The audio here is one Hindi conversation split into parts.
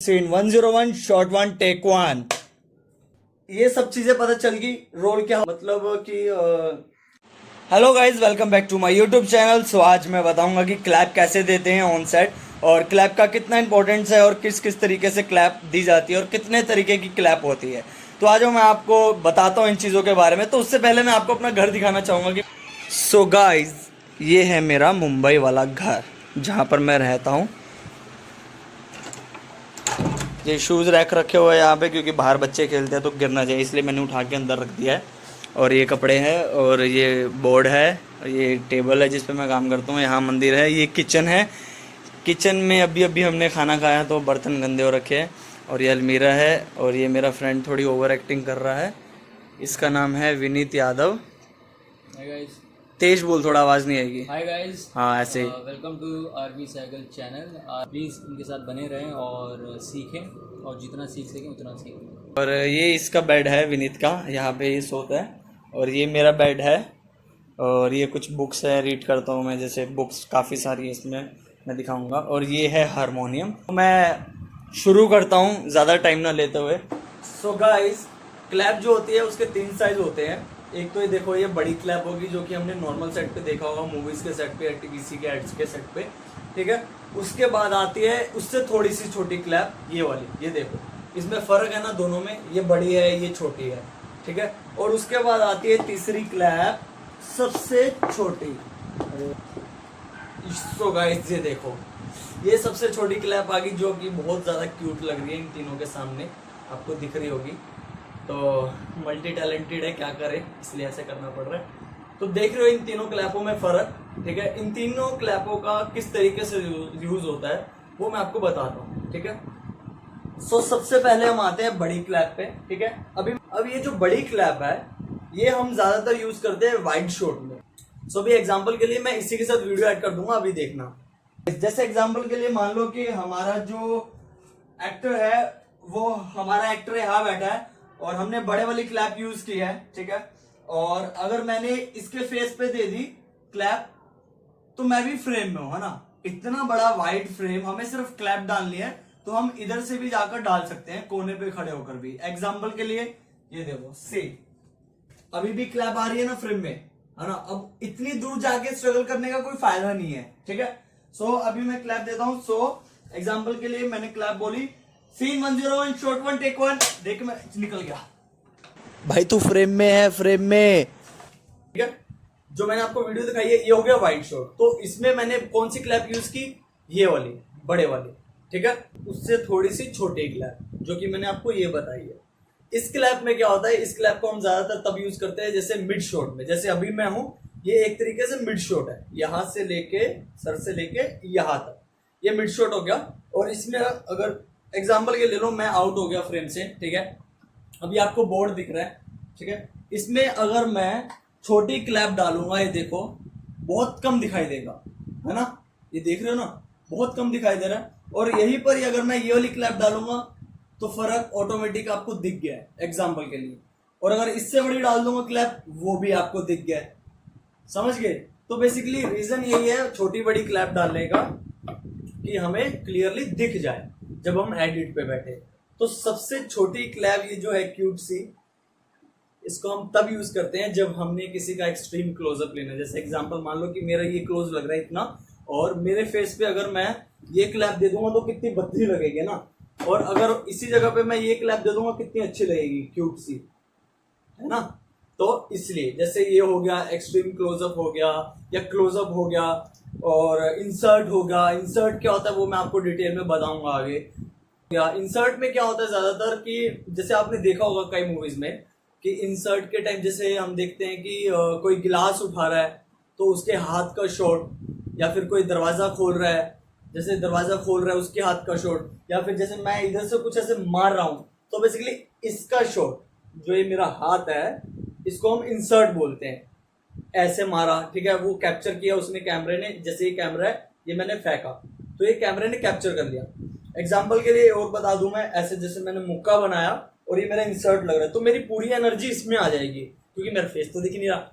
Scene 101 shot 1 take 1। ये सब चीजें पता चल गई। रोल क्या मतलब कि hello guys, welcome back to my YouTube channel. So आज मैं बताऊंगा कि क्लैप कैसे देते हैं ऑन सेट और क्लैप का कितना इंपॉर्टेंस है और किस किस तरीके से क्लैप दी जाती है और कितने तरीके की क्लैप होती है। तो आज मैं आपको बताता हूँ इन चीज़ों के बारे में। तो उससे पहले मैं आपको अपना घर दिखाना चाहूँगा कि सो गाइज, ये है मेरा मुंबई वाला घर जहाँ पर मैं रहता हूँ। ये शूज़ रैक रखे हुए हैं यहाँ पे क्योंकि बाहर बच्चे खेलते हैं तो गिर ना जाए, इसलिए मैंने उठा के अंदर रख दिया है। और ये कपड़े हैं और ये बोर्ड है, ये टेबल है जिस पे मैं काम करता हूँ। यहाँ मंदिर है, ये किचन है। किचन में अभी अभी हमने खाना खाया तो बर्तन गंदे हो रखे हैं। और ये अलमीरा है और ये मेरा फ्रेंड थोड़ी ओवर एक्टिंग कर रहा है। इसका नाम है विनीत यादव। Hi guys. तेज बोल, थोड़ा आवाज़ नहीं आएगी। Hi guys. हाँ ऐसे ही। Welcome to RV cycle channel. Please इनके साथ बने रहें और सीखें, और जितना सीख सकें उतना सीखें। और ये इसका बेड है विनीत का, यहाँ पे ये सोता है। और ये मेरा बेड है और ये कुछ बुक्स है, रीड करता हूँ मैं। जैसे बुक्स काफ़ी सारी है इसमें, मैं दिखाऊंगा। और ये है हारमोनियम। मैं शुरू करता हूँ ज़्यादा टाइम ना लेते हुए। सो गाइस, क्लैप जो होती है उसके 3 साइज होते हैं। एक तो ये देखो, ये बड़ी क्लैप होगी जो कि हमने नॉर्मल सेट पे देखा होगा, मूवीज़ के सेट पे या टीवीसी के एड्स के सेट पे, ठीक है। उसके बाद आती है उससे थोड़ी सी छोटी क्लैप, ये वाली। ये देखो, इसमें फ़र्क है ना दोनों में, ये बड़ी है ये छोटी है, ठीक है। और उसके बाद आती है तीसरी क्लैप, सबसे छोटी। सो गाइस, ये देखो, ये सबसे छोटी क्लैप आ गई जो कि बहुत ज़्यादा क्यूट लग रही है इन तीनों के सामने, आपको दिख रही होगी। तो मल्टी टैलेंटेड है, क्या करें, इसलिए ऐसे करना पड़ रहा है। तो देख रहे हो इन तीनों क्लैपों में फ़र्क, ठीक है। इन तीनों क्लैपों का किस तरीके से यूज़ होता है वो मैं आपको बताता हूँ, ठीक है। सो सबसे पहले हम आते हैं बड़ी क्लैप पे, ठीक है। अब ये जो बड़ी क्लैप है ये हम ज़्यादातर यूज़ करते हैं वाइड शॉट में। सो अभी एग्जाम्पल के लिए मैं इसी के साथ वीडियो ऐड कर दूंगा, अभी देखना। जैसे एग्जाम्पल के लिए मान लो कि हमारा जो एक्टर है वो हमारा एक्टर यहाँ बैठा है और हमने बड़े वाली क्लैप यूज की है, ठीक है। और अगर मैंने इसके फेस पे दे दी क्लैप तो मैं भी फ्रेम में हूं, है ना। इतना बड़ा वाइड फ्रेम, हमें सिर्फ क्लैप डालनी है तो हम इधर से भी जाकर डाल सकते हैं, कोने पे खड़े होकर भी। एग्जाम्पल के लिए ये देखो, सी अभी भी क्लैप आ रही है ना फ्रेम में, है ना। अब इतनी दूर जाके स्ट्रगल करने का कोई फायदा नहीं है, ठीक है। सो अभी मैं क्लैप देता हूं। सो एग्जाम्पल के लिए मैंने क्लैप बोली, सीन 101 शॉट 1 टेक 1। देख मैं निकल गया भाई, तू फ्रेम में है, फ्रेम में, ठीक है। जो मैंने आपको वीडियो दिखाई है ये हो गया वाइड शॉट। तो इसमें मैंने कौन सी क्लैप यूज की, ये वाली बड़े वाली, ठीक है। उससे थोड़ी सी छोटी क्लैप जो कि मैंने आपको ये बताई है। इस क्लैप में क्या होता है, इस क्लैप को हम ज्यादातर तब यूज करते हैं जैसे मिड शॉट में। जैसे अभी मैं हूं, ये एक तरीके से मिड शॉट है, यहां से लेके सर से लेके यहां तक, ये मिड शॉट हो गया। और इसमें अगर एग्जाम्पल के ले लो, मैं आउट हो गया फ्रेम से, ठीक है। अभी आपको बोर्ड दिख रहा है, ठीक है। इसमें अगर मैं छोटी क्लैप डालूंगा, ये देखो बहुत कम दिखाई देगा, है ना। ये देख रहे हो ना, बहुत कम दिखाई दे रहा है। और यहीं पर ही अगर मैं ये वाली क्लैप डालूंगा तो फर्क ऑटोमेटिक आपको दिख गया है, एग्जाम्पल के लिए। और अगर इससे बड़ी डाल दूंगा क्लैप, वो भी आपको दिख गया है, समझ गए। तो बेसिकली रीजन यही है छोटी बड़ी क्लैप डालने का, कि हमें क्लियरली दिख जाए जब हम एडिट पे बैठे। तो सबसे छोटी क्लैप ये जो है क्यूट सी, इसको हम तब यूज करते हैं जब हमने किसी का एक्सट्रीम क्लोजअप लेना है। जैसे एग्जांपल मान लो कि मेरा ये क्लोज लग रहा है इतना, और मेरे फेस पे अगर मैं ये क्लैप दे दूंगा तो कितनी बदली लगेगी ना। और अगर इसी जगह पे मैं ये क्लैप दे दूंगा कितनी अच्छी लगेगी, क्यूट सी, है ना। तो इसलिए जैसे ये हो गया एक्सट्रीम क्लोजअप हो गया, या क्लोजअप हो गया, और इंसर्ट हो गया। इंसर्ट क्या होता है वो मैं आपको डिटेल में बताऊंगा आगे। या इंसर्ट में क्या होता है ज्यादातर कि जैसे आपने देखा होगा कई मूवीज में कि इंसर्ट के टाइम जैसे हम देखते हैं कि कोई गिलास उठा रहा है तो उसके हाथ का शॉट, या फिर कोई दरवाजा खोल रहा है, जैसे दरवाजा खोल रहा है उसके हाथ का शॉट, या फिर जैसे मैं इधर से कुछ ऐसे मार रहा हूँ तो बेसिकली इसका शॉट, जो ये मेरा हाथ है इसको हम इंसर्ट बोलते हैं। ऐसे मारा, ठीक है, वो कैप्चर किया उसने कैमरे ने। जैसे ये कैमरा है, ये मैंने फेंका तो ये कैमरे ने कैप्चर कर लिया। एग्जाम्पल के लिए और बता दूं मैं, ऐसे जैसे मैंने मुक्का बनाया और ये मेरा इंसर्ट लग रहा है तो मेरी पूरी एनर्जी इसमें आ जाएगी क्योंकि मेरा फेस तो दिख नहीं रहा।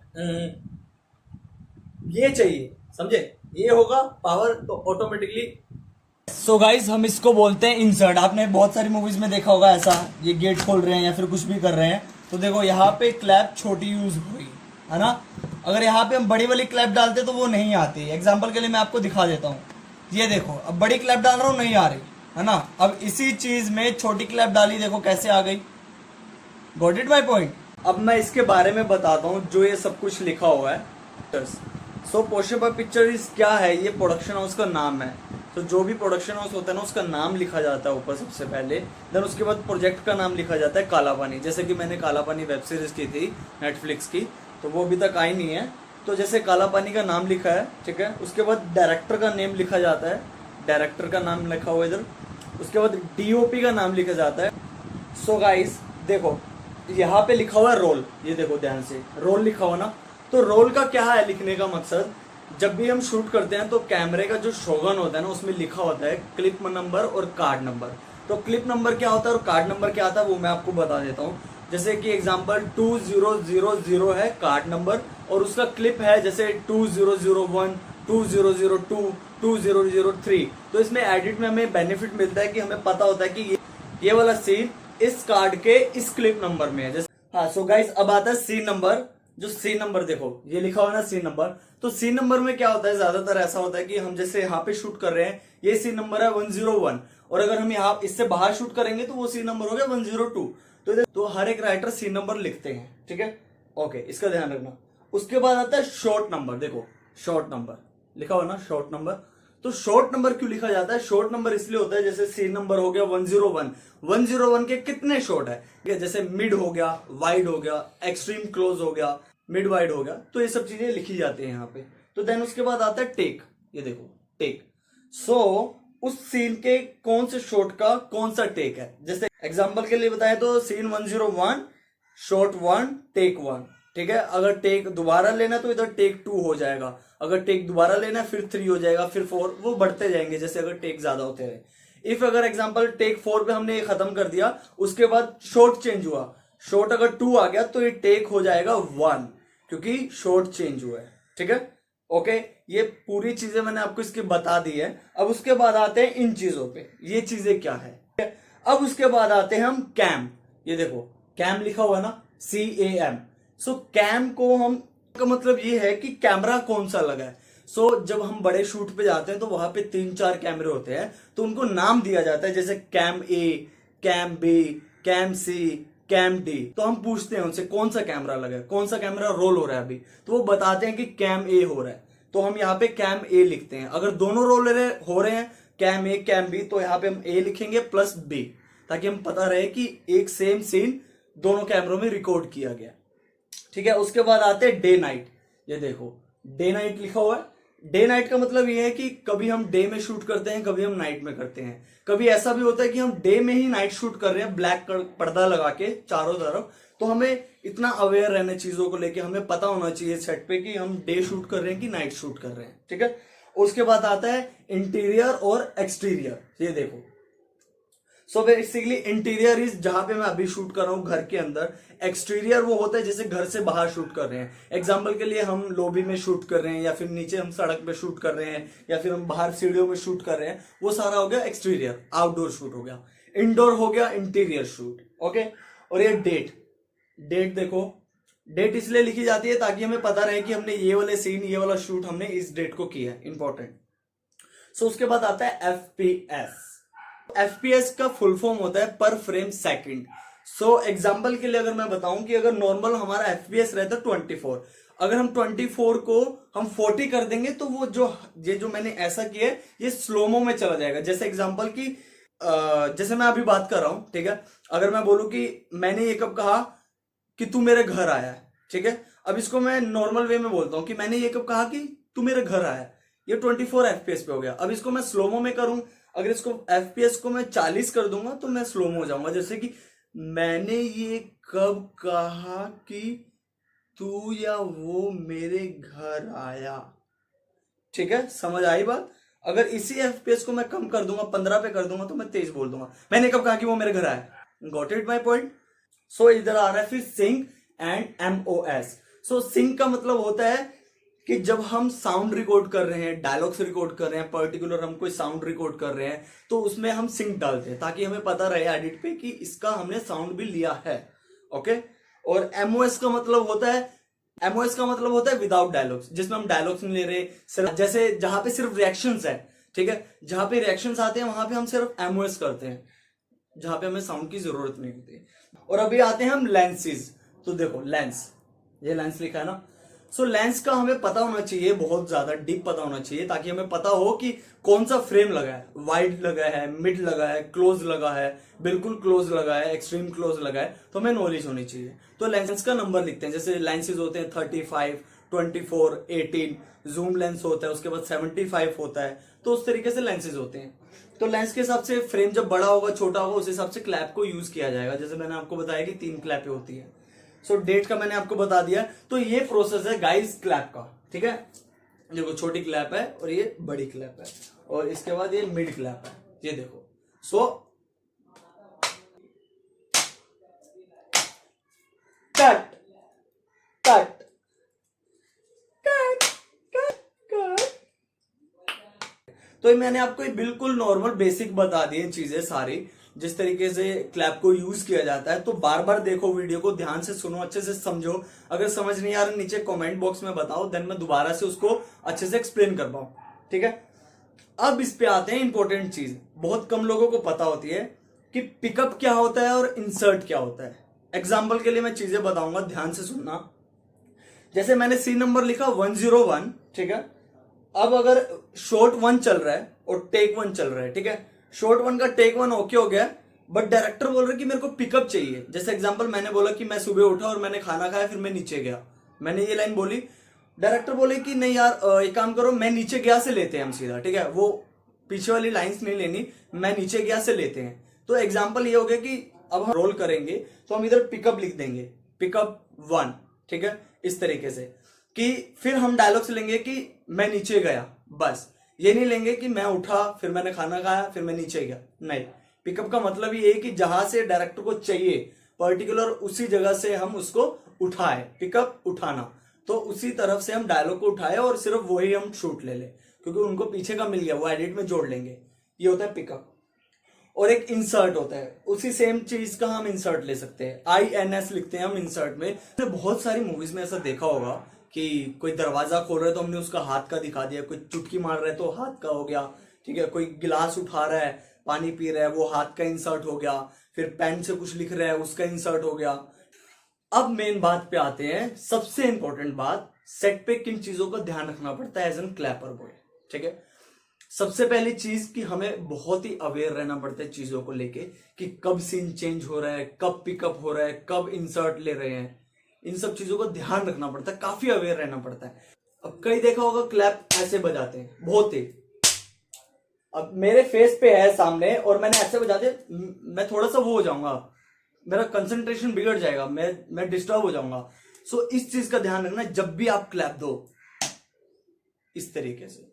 ये चाहिए, समझे, ये होगा पावर, तो ऑटोमेटिकली सो गाइज हम इसको बोलते हैं इंसर्ट। आपने बहुत सारी मूवीज में देखा होगा ऐसा, ये गेट खोल रहे हैं या फिर कुछ भी कर रहे हैं तो देखो यहाँ पे क्लैप छोटी यूज हुई है ना। अगर यहाँ पे हम बड़ी वाली क्लैप डालते तो वो नहीं आती। एग्जाम्पल के लिए मैं आपको दिखा देता हूँ, ये देखो अब बड़ी क्लैप डाल रहा हूँ नहीं आ रही है ना। अब इसी चीज में छोटी क्लैप डाली, देखो कैसे आ गई। Got it my point. अब मैं इसके बारे में बताता हूँ जो ये सब कुछ लिखा हुआ है। सो पोशेबा पिक्चर्स क्या है, ये प्रोडक्शन हाउस का नाम है। तो जो भी प्रोडक्शन हाउस होता है ना उसका नाम लिखा जाता है ऊपर सबसे पहले, देन उसके बाद प्रोजेक्ट का नाम लिखा जाता है काला पानी। जैसे कि मैंने काला पानी वेब सीरीज की थी नेटफ्लिक्स की, तो वो अभी तक आई नहीं है। तो जैसे काला पानी का नाम लिखा है, ठीक है, उसके बाद डायरेक्टर का नेम लिखा जाता है, डायरेक्टर का नाम लिखा हुआ है इधर। उसके बाद डीओपी का नाम लिखा जाता है। सो गाइस देखो यहाँ पे लिखा हुआ है रोल, ये देखो ध्यान से रोल लिखा हुआ ना। तो रोल का क्या है लिखने का मकसद, जब भी हम शूट करते हैं तो कैमरे का जो शोगन होता है ना उसमें लिखा होता है क्लिप नंबर और कार्ड नंबर। तो क्लिप नंबर क्या होता है और कार्ड नंबर क्या आता है वो मैं आपको बता देता हूँ। जैसे कि एग्जांपल 2000 है कार्ड नंबर और उसका क्लिप है जैसे 2001, 2002, 2003। तो इसमें एडिट में हमें बेनिफिट मिलता है कि हमें पता होता है कि ये वाला सीन इस कार्ड के इस क्लिप नंबर में है। जैसे हाँ, सो गाइस अब आता है सीन नंबर। जो सीन नंबर देखो ये लिखा हुआ है ना सीन नंबर, तो सीन नंबर में क्या होता है, ज्यादातर ऐसा होता है कि हम जैसे यहाँ पे शूट कर रहे हैं, ये सीन नंबर है 101 और अगर हम यहाँ इससे बाहर शूट करेंगे तो वो सीन नंबर हो गया 102। तो हर एक राइटर सीन नंबर लिखते हैं, ठीक है, ओके, इसका ध्यान रखना। उसके बाद आता है शॉर्ट नंबर। देखो शॉर्ट नंबर लिखा हुआ ना, शॉर्ट नंबर। तो शॉर्ट नंबर क्यों लिखा जाता है, शॉर्ट नंबर इसलिए होता है जैसे सीन नंबर हो गया 101, 101 के कितने शॉट है, जैसे मिड हो गया, वाइड हो गया, एक्सट्रीम क्लोज हो गया, मिड वाइड हो गया, तो ये सब चीजें लिखी जाती है यहाँ पे। तो देन उसके बाद आता है टेक, ये देखो टेक। सो उस सीन के कौन से शॉट का कौन सा टेक है। जैसे एग्जांपल के लिए बताएं तो सीन 101 शॉट 1 टेक 1, ठीक है। अगर टेक दोबारा लेना तो इधर टेक 2 हो जाएगा, अगर टेक दोबारा लेना फिर 3 हो जाएगा, फिर 4, वो बढ़ते जाएंगे जैसे अगर टेक ज्यादा होते रहे। इफ अगर एग्जांपल टेक 4 पे हमने ये खत्म कर दिया, उसके बाद शॉट चेंज हुआ, शॉट अगर 2 आ गया तो ये टेक हो जाएगा 1 क्योंकि शॉट चेंज हुआ है, ठीक है, ओके। ये पूरी चीजें मैंने आपको इसकी बता दी है। अब उसके बाद आते हैं इन चीजों पे, ये चीजें क्या है। अब उसके बाद आते हैं हम कैम, ये देखो कैम लिखा हुआ है ना, CAM। सो कैम को हम का मतलब ये है कि कैमरा कौन सा लगा है। सो जब हम बड़े शूट पे जाते हैं तो वहां पे 3-4 कैमरे होते हैं, तो उनको नाम दिया जाता है जैसे cam A, cam B, cam C, cam D। तो हम पूछते हैं उनसे कौन सा कैमरा लगा है, कौन सा कैमरा रोल हो रहा है अभी, तो वो बताते हैं कि कैम A हो रहा है, तो हम यहाँ पे कैम A लिखते हैं। अगर दोनों रोल हो रहे हैं कैम A कैम B, तो यहाँ पे हम A लिखेंगे प्लस B, ताकि हम पता रहे कि एक सेम सीन दोनों कैमरों में रिकॉर्ड किया गया, ठीक है। उसके बाद आते हैं डे नाइट, ये देखो डे नाइट लिखा हुआ है। डे नाइट का मतलब ये है कि कभी हम डे में शूट करते हैं, कभी हम नाइट में करते हैं। कभी ऐसा भी होता है कि हम डे में ही नाइट शूट कर रहे हैं ब्लैक पर्दा लगा के चारों तरफ, तो हमें इतना अवेयर रहने चीजों को लेके, हमें पता होना चाहिए सेट पे कि हम डे शूट कर रहे हैं कि नाइट शूट कर रहे हैं, ठीक है। उसके बाद आता है इंटीरियर और एक्सटीरियर, ये देखो। सो बेसिकली इंटीरियर इज जहां पे मैं अभी शूट कर रहा हूं घर के अंदर, एक्सटीरियर वो होता है जैसे घर से बाहर शूट कर रहे हैं। एग्जांपल के लिए हम लॉबी में शूट कर रहे हैं, या फिर नीचे हम सड़क पे शूट कर रहे हैं, या फिर हम बाहर सीढ़ियों में शूट कर रहे हैं, वो सारा हो गया एक्सटीरियर, आउटडोर शूट हो गया। इंडोर हो गया इंटीरियर शूट, ओके। और ये डेट देखो, डेट इसलिए लिखी जाती है ताकि हमें पता रहे कि हमने ये वाले सीन, ये वाला शूट हमने इस डेट को किया है, इंपॉर्टेंट। सो उसके बाद आता है FPS। FPS का फुल फॉर्म होता है पर फ्रेम सेकंड। सो एग्जांपल के लिए अगर मैं बताऊं कि अगर नॉर्मल हमारा FPS रहता है 24, अगर हम 24 को हम 40 कर देंगे तो वो जो मैंने ऐसा किया है ये स्लोमो में चला जाएगा। जैसे एग्जांपल की जैसे मैं अभी बात कर रहा हूं, ठीक है, अगर मैं बोलूं कि मैंने ये कब कहा कि तू मेरे घर आया है, ठीक है, अब इसको मैं नॉर्मल वे में बोलता हूं कि मैंने ये कब कहा कि तू मेरे घर आया है, ये 24 FPS पे हो गया। अब इसको मैं स्लोमो में करूं, अगर इसको FPS को मैं 40 कर दूंगा तो मैं स्लोमो हो जाऊंगा। जैसे कि मैंने ये कब कहा कि तू या वो मेरे घर आया, ठीक है, समझ आई बात। अगर इसी FPS को मैं कम कर दूंगा, 15 पे कर दूंगा, तो मैं तेज बोल दूंगा मैंने कब कहा कि वो मेरे घर आया। Got it my point. So इधर आ रहा है फिर sink and MOS। So sink का मतलब होता है कि जब हम साउंड रिकॉर्ड कर रहे हैं, डायलॉग्स रिकॉर्ड कर रहे हैं, पर्टिकुलर हम कोई साउंड रिकॉर्ड कर रहे हैं, तो उसमें हम सिंक डालते हैं ताकि हमें पता रहे एडिट पे कि इसका हमने साउंड भी लिया है। ओके। और एमओएस का मतलब होता है विदाउट डायलॉग्स, जिसमें हम डायलॉग्स नहीं ले रहे, सिर्फ जैसे जहां पे सिर्फ रिएक्शंस है, ठीक है, जहां पे रिएक्शंस आते हैं वहां पे हम सिर्फ एमओएस करते हैं, जहां पे हमें साउंड की जरूरत नहीं होती। और अभी आते हैं हम लेंसेज। तो देखो लेंस, ये लेंस लिखा है ना, सो लेंस का हमें पता होना चाहिए, बहुत ज्यादा डीप पता होना चाहिए, ताकि हमें पता हो कि कौन सा फ्रेम लगा है, वाइड लगा है, मिड लगा है, क्लोज लगा है, बिल्कुल क्लोज लगा है, एक्सट्रीम क्लोज लगा है, तो हमें नॉलेज होनी चाहिए। तो लेंस का नंबर लिखते हैं, जैसे लेंसेज होते हैं 35, 24, 18, जूम लेंस होता है, उसके बाद 75 होता है, तो उस तरीके से लेंसेज होते हैं। तो लेंस के हिसाब से फ्रेम जब बड़ा होगा छोटा होगा उस हिसाब से क्लैप को यूज किया जाएगा। जैसे मैंने आपको बताया कि 3 क्लैपें होती है। सो डेट का मैंने आपको बता दिया। तो ये प्रोसेस है गाइस क्लैप का, ठीक है। देखो छोटी क्लैप है और ये बड़ी क्लैप है, और इसके बाद ये मिड क्लैप है, ये देखो। So cut cut cut cut cut. तो मैंने आपको ये बिल्कुल नॉर्मल बेसिक बता दिए चीजें सारी, जिस तरीके से क्लैप को यूज किया जाता है। तो बार बार देखो वीडियो को, ध्यान से सुनो, अच्छे से समझो। अगर समझ नहीं आ रहा नीचे कमेंट बॉक्स में बताओ, देन मैं दोबारा से उसको अच्छे से एक्सप्लेन कर पाऊं, ठीक है। अब इस पे आते हैं इंपॉर्टेंट चीज, बहुत कम लोगों को पता होती है कि पिकअप क्या होता है और इंसर्ट क्या होता है। एग्जाम्पल के लिए मैं चीजें बताऊंगा, ध्यान से सुनना। जैसे मैंने सी नंबर लिखा 101, ठीक है। अब अगर शॉट 1 चल रहा है और टेक 1 चल रहा है, ठीक है, शॉट 1 का टेक 1 ओके हो गया, बट डायरेक्टर बोल रहा है कि मेरे को पिकअप चाहिए। जैसे एग्जांपल मैंने बोला कि मैं सुबह उठा और मैंने खाना खाया, फिर मैं नीचे गया, मैंने ये लाइन बोली, डायरेक्टर बोले कि नहीं यार एक काम करो, मैं नीचे गया से लेते हैं हम सीधा, ठीक है, वो पीछे वाली लाइंस नहीं लेनी, मैं नीचे गया से लेते हैं। तो एग्जाम्पल ये हो गया कि अब हम रोल करेंगे तो हम इधर पिकअप लिख देंगे, पिकअप 1, ठीक है, इस तरीके से कि फिर हम डायलॉग से लेंगे कि मैं नीचे गया, बस ये नहीं लेंगे कि मैं उठा फिर मैंने खाना खाया फिर मैं नीचे गया, नहीं। पिकअप का मतलब ये है कि जहां से डायरेक्टर को चाहिए पर्टिकुलर उसी जगह से हम उसको उठाए, पिकअप उठाना, तो उसी तरफ से हम डायलॉग को उठाए और सिर्फ वही हम शूट ले ले, क्योंकि उनको पीछे का मिल गया, वो एडिट में जोड़ लेंगे। ये होता है पिकअप। और एक इंसर्ट होता है, उसी सेम चीज का हम इंसर्ट ले सकते हैं, INS लिखते हैं हम इंसर्ट में। बहुत सारी मूवीज में ऐसा देखा होगा कि कोई दरवाजा खोल रहा है तो हमने उसका हाथ का दिखा दिया, कोई चुटकी मार रहा है तो हाथ का हो गया, ठीक है, कोई गिलास उठा रहा है, पानी पी रहा है, वो हाथ का इंसर्ट हो गया, फिर पेन से कुछ लिख रहा है उसका इंसर्ट हो गया। अब मेन बात पे आते हैं, सबसे इंपॉर्टेंट बात, सेट पे किन चीजों का ध्यान रखना पड़ता है एज एन क्लैपर बॉय, ठीक है। सबसे पहली चीज कि हमें बहुत ही अवेयर रहना पड़ता है चीजों को लेके, कि कब सीन चेंज हो रहा है, कब पिकअप हो रहा है, कब इंसर्ट ले रहे हैं, इन सब चीजों को ध्यान रखना पड़ता है, काफी अवेयर रहना पड़ता है। अब कई देखा होगा क्लैप ऐसे बजाते हैं बहुत ही, अब मेरे फेस पे है सामने और मैंने ऐसे बजाते, मैं थोड़ा सा वो हो जाऊंगा, मेरा कंसंट्रेशन बिगड़ जाएगा, मैं डिस्टर्ब हो जाऊंगा। सो इस चीज का ध्यान रखना, जब भी आप क्लैप दो इस तरीके से,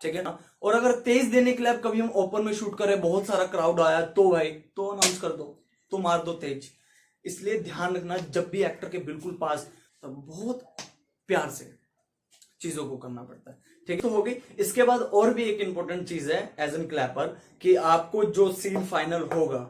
ठीक है ना। और अगर तेज देने क्लैप कभी हम ओपन में शूट करें, बहुत सारा क्राउड आया, तो भाई तो अनाउंस कर दो, तो मार दो तेज। इसलिए ध्यान रखना, जब भी एक्टर के बिल्कुल पास, तो बहुत प्यार से चीजों को करना पड़ता है, ठीक है। तो हो गई। इसके बाद और भी एक इंपॉर्टेंट चीज है एज एन क्लैपर, कि आपको जो सीन फाइनल होगा,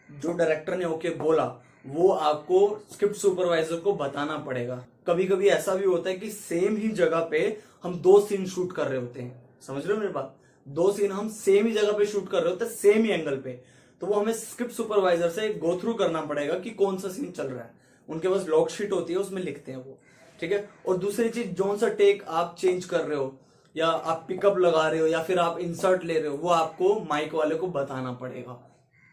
जो डायरेक्टर ने ओके बोला, वो आपको स्क्रिप्ट सुपरवाइजर को बताना पड़ेगा। कभी कभी ऐसा भी होता है कि सेम ही जगह पे हम 2 सीन शूट कर रहे होते हैं, समझ रहे हो मेरी बात, 2 सीन हम सेम ही जगह पे शूट कर रहे होते हैं, सेम ही एंगल पे, तो वो हमें स्क्रिप्ट सुपरवाइजर से गो थ्रू करना पड़ेगा कि कौन सा सीन चल रहा है। उनके पास लॉग शीट होती है, उसमें लिखते हैं वो, ठीक है। और दूसरी चीज, जो सा टेक आप चेंज कर रहे हो, या आप पिकअप लगा रहे हो, या फिर आप इंसर्ट ले रहे हो, वो आपको माइक वाले को बताना पड़ेगा।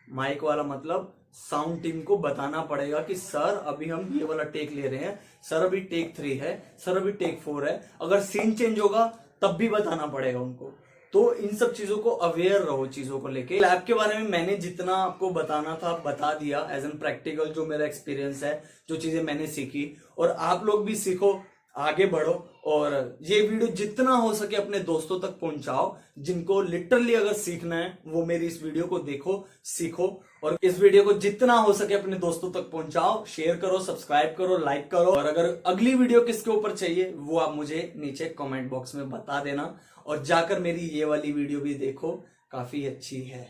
माइक वाला मतलब साउंड टीम को बताना पड़ेगा कि सर अभी हम ये वाला टेक ले रहे हैं, सर अभी टेक 3 है, सर अभी टेक 4 है। अगर सीन चेंज होगा तब भी बताना पड़ेगा उनको। तो इन सब चीजों को अवेयर रहो चीजों को लेके। लैब के बारे में मैंने जितना आपको बताना था बता दिया, एज एन प्रैक्टिकल जो मेरा एक्सपीरियंस है, जो चीजें मैंने सीखी, और आप लोग भी सीखो, आगे बढ़ो और ये वीडियो जितना हो सके अपने दोस्तों तक पहुंचाओ, जिनको लिटरली अगर सीखना है वो मेरी इस वीडियो को देखो, सीखो। और इस वीडियो को जितना हो सके अपने दोस्तों तक पहुंचाओ, शेयर करो, सब्सक्राइब करो, लाइक करो। और अगर अगली वीडियो किसके ऊपर चाहिए वो आप मुझे नीचे कमेंट बॉक्स में बता देना। और जाकर मेरी ये वाली वीडियो भी देखो, काफी अच्छी है।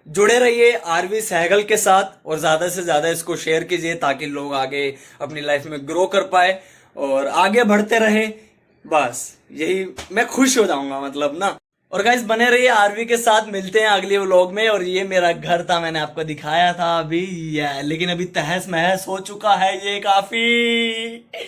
जुड़े रहिए आरवी सहगल के साथ और ज्यादा से ज्यादा इसको शेयर कीजिए ताकि लोग आगे अपनी लाइफ में ग्रो कर पाए और आगे बढ़ते रहे। बस यही, मैं खुश हो जाऊंगा मतलब ना। और गाइस बने रहिए आरवी के साथ, मिलते हैं अगले व्लॉग में। और ये मेरा घर था, मैंने आपको दिखाया था अभी, लेकिन अभी तहस महस हो चुका है ये काफी।